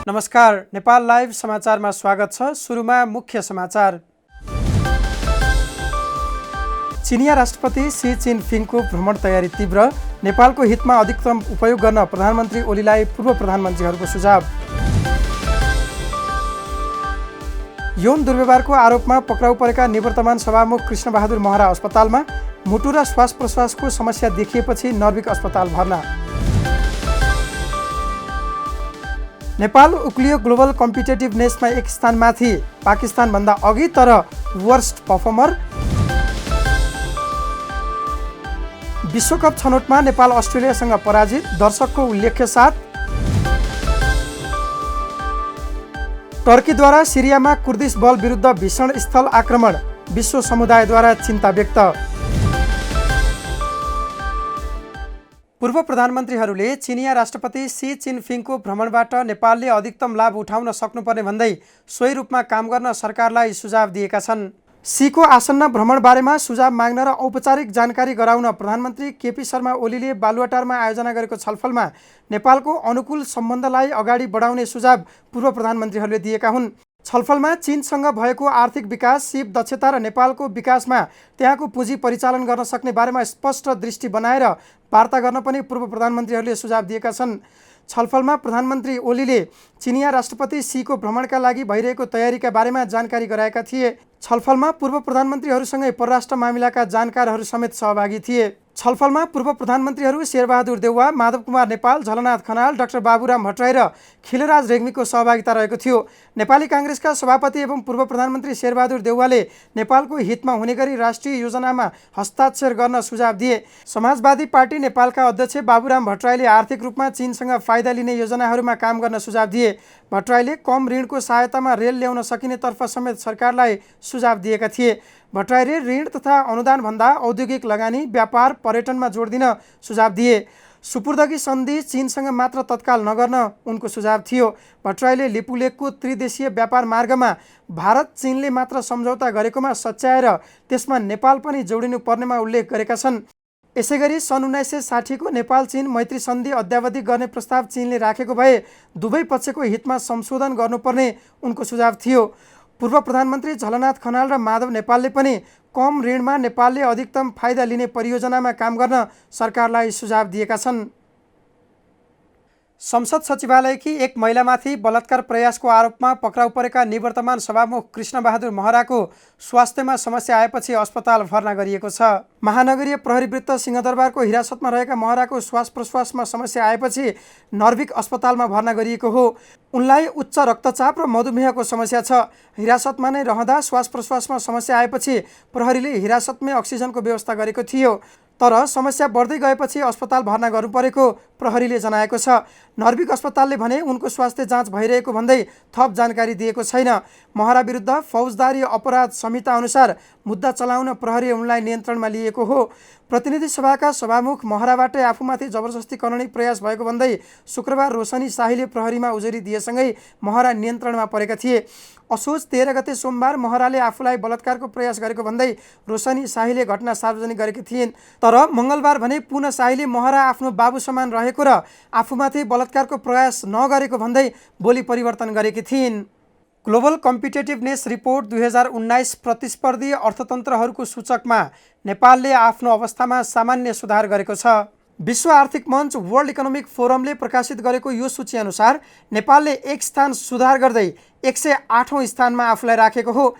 नमस्कार, नेपाल लाइभ समाचारमा स्वागत छ। सुरुमा मुख्य समाचार। चिनिया राष्ट्रपति सी जिनपिङको भ्रमण तयारी तीव्र, नेपालको हितमा अधिकतम उपयोग गर्न प्रधानमन्त्री ओलीलाई पूर्व प्रधानमन्त्रीहरूको सुझाव। यौन दुर्व्यवहारको आरोपमा पक्राउ परेका निवर्तमान सभामुख कृष्णबहादुर महरा अस्पतालमा, मुटु र श्वास प्रश्वासको समस्या देखिएपछि नर्भिक अस्पताल भर्ना। नेपाल उक्लियो ग्लोबल कम्पिटेटिभनेसमा एक स्थानमाथि, पाकिस्तानभन्दा अघि तर वर्स्ट पर्फर्मर। विश्वकप छनौटमा नेपाल अस्ट्रेलियासँग पराजित, दर्शकको उल्लेख्य साथ। टर्कीद्वारा सिरियामा कुर्दिस बल विरुद्ध भीषण स्थल आक्रमण, विश्व समुदायद्वारा चिन्ता व्यक्त। पूर्व प्रधानमन्त्रीहरूले चिनिया राष्ट्रपति सी जिनपिङको भ्रमणबाट नेपालले अधिकतम लाभ उठाउन सक्नुपर्ने भन्दै सोही रूपमा काम गर्न सरकारलाई सुझाव दिएका छन्। सीको आसन्न भ्रमणबारेमा सुझाव माग्न र औपचारिक जानकारी गराउन प्रधानमन्त्री केपी शर्मा ओलीले बालुवाटारमा आयोजना गरेको छलफलमा नेपालको अनुकूल सम्बन्धलाई अगाडि बढाउने सुझाव पूर्व प्रधानमन्त्रीहरूले दिएका हुन्। छलफलमा चीनसँग भएको आर्थिक विकास, सीप दक्षता र नेपालको विकासमा त्यहाँको पुँजी परिचालन गर्न सक्ने बारेमा स्पष्ट दृष्टि बनाएर वार्ता गर्न पनि पूर्व प्रधानमन्त्रीहरूले सुझाव दिएका छन्। छलफलमा प्रधानमन्त्री ओलीले चिनिया राष्ट्रपति सीको भ्रमणका लागि भइरहेको तयारीका बारेमा जानकारी गराएका थिए। छलफलमा पूर्व प्रधानमन्त्रीहरूसँगै परराष्ट्र मामिलाका जानकारहरू समेत सहभागी थिए। छलफलमा पूर्व प्रधानमन्त्रीहरू शेरबहादुर देउवा, माधव कुमार नेपाल, झलनाथ खनाल, डाक्टर बाबुराम भट्टराई र खिलराज रेग्मीको सहभागिता रहेको थियो। नेपाली काङ्ग्रेसका सभापति एवं पूर्व प्रधानमन्त्री शेरबहादुर देउवाले नेपालको हितमा हुने गरी राष्ट्रिय योजनामा हस्ताक्षर गर्न सुझाव दिए। समाजवादी पार्टी नेपालका अध्यक्ष बाबुराम भट्टराईले आर्थिक रूपमा चीनसँग फाइदा लिने योजनाहरूमा काम गर्न सुझाव दिए। भट्टराईले कम ऋणको सहायतामा रेल ल्याउन सकिनेतर्फ समेत सरकारलाई सुझाव दिएका थिए। भट्टराईले ऋण तथा अनुदानभन्दा औद्योगिक लगानी, व्यापार, पर्यटनमा जोड दिन सुझाव दिए। सुपुर्दगी सन्धि चीनसँग मात्र तत्काल नगर्न उनको सुझाव थियो। भट्टराईले लिपुलेकको त्रिदेशीय व्यापार मार्गमा भारत चीनले मात्र सम्झौता गरेकोमा सच्याएर त्यसमा नेपाल पनि जोडिनु पर्नेमा उल्लेख गरेका छन्। यसैगरी सन् 1960को नेपाल चीन मैत्री सन्धि अद्यावधि गर्ने प्रस्ताव चीनले राखेको भए दुवै पक्षको हितमा संशोधन गर्नुपर्ने उनको सुझाव थियो। पूर्व प्रधानमन्त्री झलनाथ खनाल र माधव नेपालले पनि कम ऋणमा नेपालले अधिकतम फाइदा लिने परियोजनामा काम गर्न सरकारलाई सुझाव दिएका छन्। संसद सचिवालयकी एक महिलामाथि बलात्कार प्रयासको आरोपमा पक्राउ परेका निवर्तमान सभामुख कृष्णबहादुर महराको स्वास्थ्यमा समस्या आएपछि अस्पताल भर्ना गरिएको छ। महानगरीय प्रहरी वृत्त सिंहदरबारको हिरासतमा रहेका महराको श्वास प्रश्वासमा समस्या आएपछि नर्भिक अस्पतालमा भर्ना गरिएको हो। उनलाई उच्च रक्तचाप र मधुमेहको समस्या छ। हिरासतमा नै रहँदा श्वास प्रश्वासमा समस्या आएपछि प्रहरीले हिरासतमै अक्सिजनको व्यवस्था गरेको थियो, तर समस्या बढ्दै गएपछि अस्पताल भर्ना गर्नु परेको प्रहरीले जनाएको छ। नर्भिक अस्पतालले भने उनको स्वास्थ्य जाँच भइरहेको भन्दै थप जानकारी दिएको छैन। महरा विरुद्ध फौजदारी अपराध संहिता अनुसार मुद्दा चलाउन प्रहरी उनलाई नियन्त्रणमा लिएको हो। प्रतिनिधि सभाका सभामुख महराबाटै आफूमाथि जबरजस्ती करने प्रयास भएको भन्दै शुक्रबार रोशनी शाहीले प्रहरीमा उजुरी दिएसँगै महरा नियन्त्रणमा परेका थिए। असोज 13 गते सोमबार महराले आफूलाई बलात्कारको प्रयास गरेको भन्दै रोशनी शाहीले घटना सार्वजनिक गरेकी थिइन्। तर मङ्गलबार भने पुनः शाहीले महरा आफ्नो बाबु समान रहेको र आफूमाथि बलात्कारको प्रयास नगरेको भन्दै बोली परिवर्तन गरेकी थिइन्। ग्लोबल कम्पिटेटिभनेस रिपोर्ट 2019 प्रतिस्पर्धी अर्थतन्त्रहरूको सूचकमा नेपालले आफ्नो अवस्थामा सामान्य सुधार गरेको छ। विश्व आर्थिक मञ्च वर्ल्ड इकोनोमिक फोरमले प्रकाशित गरेको यो सूचीअनुसार नेपालले एक स्थान सुधार गर्दै 108औं स्थानमा आफूलाई राखेको हो।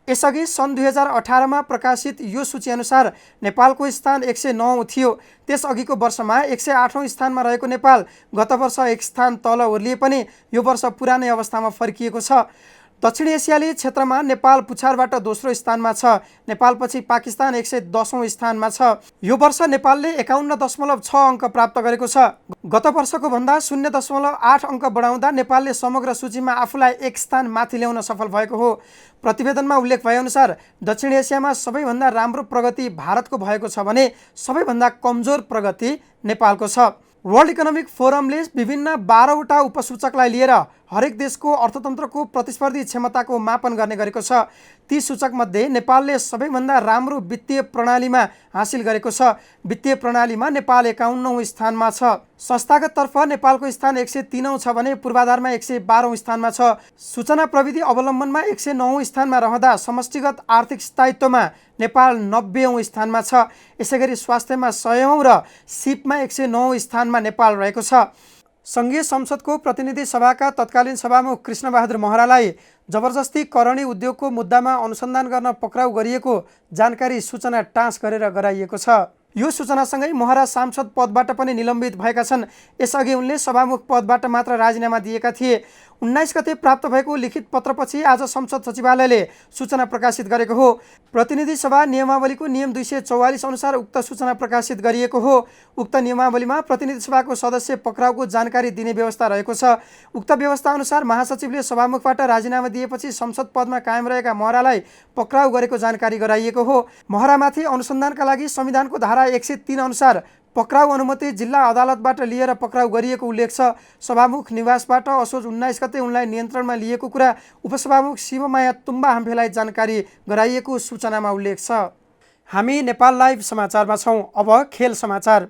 यसअघि सन् 2018मा प्रकाशित यो सूचीअनुसार नेपालको स्थान 109 थियो। त्यसअघिको वर्षमा 108औं स्थानमा रहेको नेपाल गत वर्ष एक स्थान तल ओर्लिए पनि यो वर्ष पुरानै अवस्थामा फर्किएको छ। दक्षिण एसियाली क्षेत्रमा नेपाल पुछारबाट दोस्रो स्थानमा छ। नेपालपछि पाकिस्तान 110औं स्थानमा छ। यो वर्ष नेपालले 51.6 अङ्क प्राप्त गरेको छ। गत वर्षको भन्दा 0.8 अङ्क बढाउँदा नेपालले समग्र सूचीमा आफूलाई एक स्थान माथि ल्याउन सफल भएको हो। प्रतिवेदनमा उल्लेख भएअनुसार दक्षिण एसियामा सबैभन्दा राम्रो प्रगति भारतको भएको छ भने सबैभन्दा कमजोर प्रगति नेपालको छ। वर्ल्ड इकोनोमिक फोरमले विभिन्न 12वटा उपसूचकलाई लिएर हरेक देशको अर्थतन्त्रको प्रतिस्पर्धी क्षमताको मापन गर्ने गरेको छ। ती सूचकमध्ये नेपालले सबैभन्दा राम्रो वित्तीय प्रणालीमा हासिल गरेको छ। वित्तीय प्रणालीमा नेपाल 51औं स्थानमा छ। संस्थागत तर्फ नेपालको स्थान 103औं छ भने पूर्वाधारमा 112औं स्थानमा छ। सूचना प्रविधि अवलम्बनमा 109औं स्थानमा रहँदा समष्टिगत आर्थिक स्थायित्वमा नेपाल 90औं स्थानमा छ। यसैगरी स्वास्थ्यमा 100औं र सिपमा 109औं स्थानमा नेपाल रहेको छ। सङ्घीय संसदको प्रतिनिधि सभाका तत्कालीन सभामुख कृष्णबहादुर महरालाई जबरजस्ती करणी उद्योगको मुद्दामा अनुसन्धान गर्न पक्राउ गरिएको जानकारी सूचना टाँस गरेर गराइएको छ। यो सूचनासँगै महरा सांसद पदबाट पनि निलम्बित भएका छन्। यसअघि उनले सभामुख पदबाट मात्र राजीनामा दिएका थिए। 19 गते प्राप्त भएको लिखित पत्रपछि आज संसद सचिवालयले सूचना प्रकाशित गरेको हो। प्रतिनिधि सभा नियमावलीको नियम 244 अनुसार उक्त सूचना प्रकाशित गरिएको हो। उक्त नियमावलीमा प्रतिनिधि सभाको सदस्य पक्राउको जानकारी दिने व्यवस्था रहेको छ। उक्त व्यवस्था अनुसार महासचिवले सभामुखबाट राजीनामा दिएपछि संसद पदमा कायम रहेका महरालाई पक्राउ गरेको जानकारी गराइएको हो। महरामाथि अनुसन्धानका लागि संविधानको धारा 103 अनुसार पक्राउ अनुमति जिल्ला अदालतबाट लिएर पक्राउ गरिएको उल्लेख छ। सभामुख निवासबाट असोज 19 गते उनलाई नियन्त्रणमा लिएको कुरा उपसभामुख शिवमाया तुम्बा हाम्फेलाई जानकारी गराइएको सूचनामा उल्लेख छ। हामी नेपाल लाइभ समाचारमा छौँ। अब खेल समाचार।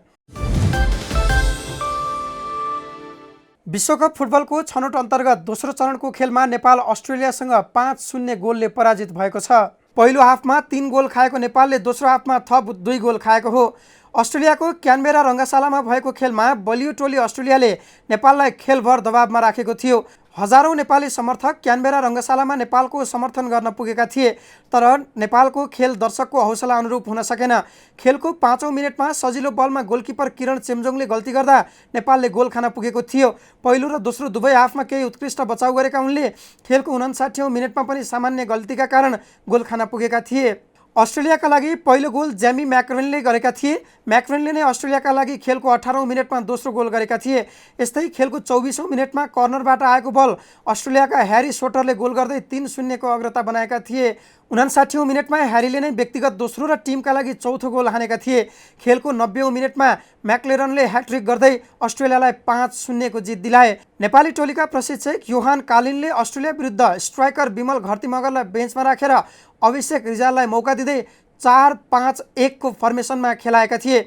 विश्वकप फुटबलको छनौट अन्तर्गत दोस्रो चरणको खेलमा नेपाल अस्ट्रेलियासँग 5-0 गोलले पराजित भएको छ। पहिलो हाफमा 3 गोल खाएको नेपालले दोस्रो हाफमा थप 2 गोल खाएको हो। अस्ट्रेलियाको क्यानबेरा रङ्गशालामा भएको खेलमा बलियो टोली अस्ट्रेलियाले नेपाललाई खेलभर दबावमा राखेको थियो। हजारौं नेपाली समर्थक क्यानबेरा रङ्गशालामा नेपालको समर्थन गर्न पुगेका थिए, तर नेपालको खेल दर्शकको हौसला अनुरूप हुन सकेन। खेलको 5औं मिनेटमा सजिलो बलमा गोलकिपर किरण चेम्जोङले गल्ती गर्दा नेपालले गोल खान पुगेको थियो। पहिलो र दोस्रो दुवै हाफमा केही उत्कृष्ट बचाउ गरेका उनले खेलको 59औं मिनेटमा पनि सामान्य गल्तीका कारण गोल खान पुगेका थिए। अस्ट्रेलियाका लागि पहिलो गोल जेमी म्याकरेनले गरेका थिए। म्याकरेनले नै अस्ट्रेलियाका लागि खेलको 18औं मिनेटमा दोस्रो गोल गरेका थिए। यस्तै खेलको 24औं मिनेटमा कर्नरबाट आएको बल अस्ट्रेलियाका ह्यारी सोटरले गोल गर्दै 3-0 को अग्रता बनाएका थिए। 59औं मिनेटमा ह्यारीले नै व्यक्तिगत दोस्रो र टिमका लागि चौथो गोल हानेका थिए। खेलको 90औं मिनेटमा म्याक्लेरनले ह्याट्रिक गर्दै अस्ट्रेलियालाई 5-0 को जित दिलाए। नेपाली टोलीका प्रशिक्षक योहान कालिनले अस्ट्रेलिया विरुद्ध स्ट्राइकर विमल घरती मगरलाई बेन्चमा राखेर अभिषेक रिजाललाई मौका दिँदै 4-5-1 को फर्मेसनमा खेलाएका थिए।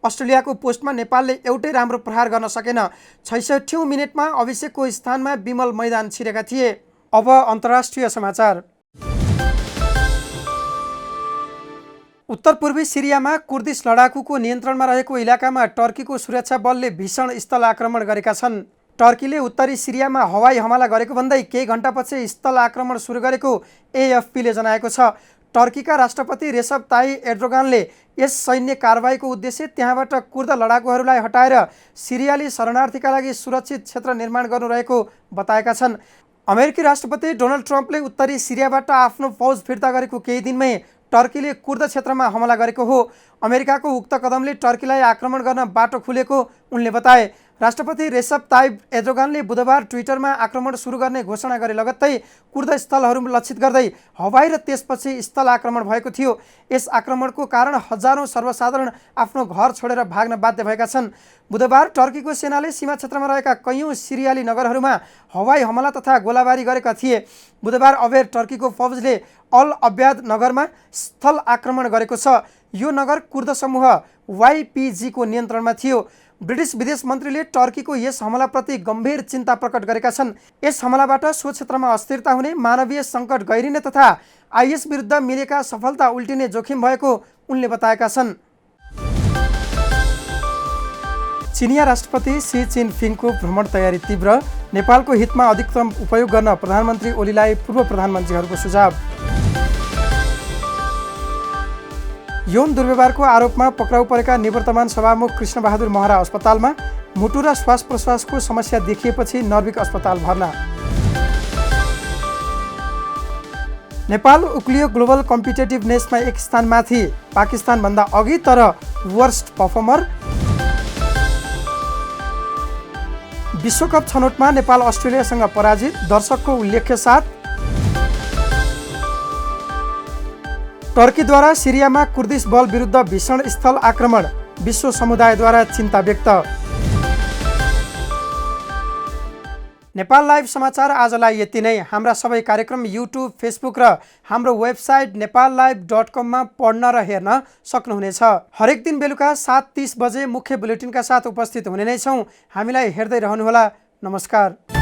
अस्ट्रेलियाको पोस्टमा नेपालले एउटै राम्रो प्रहार गर्न सकेन। 66औं मिनेटमा अभिषेकको स्थानमा विमल मैदान छिरेका थिए। अब अन्तर्राष्ट्रिय समाचार। उत्तर पूर्वी सिरियामा कुर्दिश लडाकुको नियन्त्रणमा रहेको इलाकामा टर्कीको सुरक्षा बलले भीषण स्थल आक्रमण गरेका छन्। टर्कीले उत्तरी सिरियामा हवाई हमला गरेको भन्दै केही घण्टापछि स्थल आक्रमण सुरु गरेको एएफपीले जनाएको छ। टर्कीका राष्ट्रपति रेसप तायिप एर्डोगानले यस सैन्य कारबाहीको उद्देश्य त्यहाँबाट कुर्द लडाकुहरूलाई हटाएर सिरियाली शरणार्थीका लागि सुरक्षित क्षेत्र निर्माण गर्नु रहेको बताएका छन्। अमेरिकी राष्ट्रपति डोनाल्ड ट्रम्पले उत्तरी सिरियाबाट आफ्नो फौज फिर्ता गरेको केही दिनमै टर्कीले कुर्द क्षेत्रमा हमला गरेको हो। अमेरिकाको उक्त कदमले टर्कीलाई आक्रमण गर्न बाटो खुलेको उनले बताए। राष्ट्रपति रेसप तायिप एर्डोगानले बुधबार ट्विटरमा आक्रमण सुरु गर्ने घोषणा गरे लगत्तै कुर्द स्थलहरू लक्षित गर्दै हवाई र त्यसपछि स्थल आक्रमण भएको थियो। यस आक्रमणको कारण हजारौं सर्वसाधारण आफ्नो घर छोडेर भाग्न बाध्य भएका छन्। बुधबार टर्कीको सेनाले सीमा क्षेत्रमा रहेका कैयौं सिरियाली नगरहरूमा हवाई हमला तथा गोलाबारी गरेका थिए। बुधबार अबेर टर्कीको फौजले अल अब्याद नगरमा स्थल आक्रमण गरेको छ। यो नगर कुर्द समूह YPG को नियन्त्रणमा थियो। ब्रिटिस विदेश मन्त्रीले टर्कीको यस हमलाप्रति गम्भीर चिन्ता प्रकट गरेका छन्। यस हमलाबाट सो क्षेत्रमा अस्थिरता हुने, मानवीय सङ्कट गहिरिने तथा आइएस विरुद्ध मिलेका सफलता उल्टिने जोखिम भएको उनले बताएका छन्। चिनिया राष्ट्रपति सी जिनपिङको भ्रमण तयारी तीव्र, नेपालको हितमा अधिकतम उपयोग गर्न प्रधानमन्त्री ओलीलाई पूर्व प्रधानमन्त्रीहरूको सुझाव। यौन दुर्व्यवहारको आरोपमा पक्राउ परेका निवर्तमान सभामुख कृष्णबहादुर महरा अस्पतालमा, मुटु र श्वास प्रश्वासको समस्या देखिएपछि नर्भिक अस्पताल भर्ना। नेपाल उक्लियो ग्लोबल कम्पिटेटिभनेसमा 1 स्थानमाथि, पाकिस्तानभन्दा अघि तर वर्स्ट परफर्मर। विश्वकप छनौटमा नेपाल अस्ट्रेलियासँग पराजित, दर्शकको उल्लेख्य साथ। टर्कीद्वारा सिरियामा कुर्दिश बल विरुद्ध भीषण स्थल आक्रमण, विश्व समुदायद्वारा चिन्ता व्यक्त। नेपाल लाइभ समाचार आजलाई यति नै। हाम्रा सबै कार्यक्रम युट्युब, फेसबुक र हाम्रो वेबसाइट nepallive.com मा पढ्न र हेर्न सक्नुहुनेछ। हरेक दिन बेलुका 7:30 बजे मुख्य बुलेटिनका साथ उपस्थित हुने नै छौँ। हामीलाई हेर्दै रहनुहोला। नमस्कार।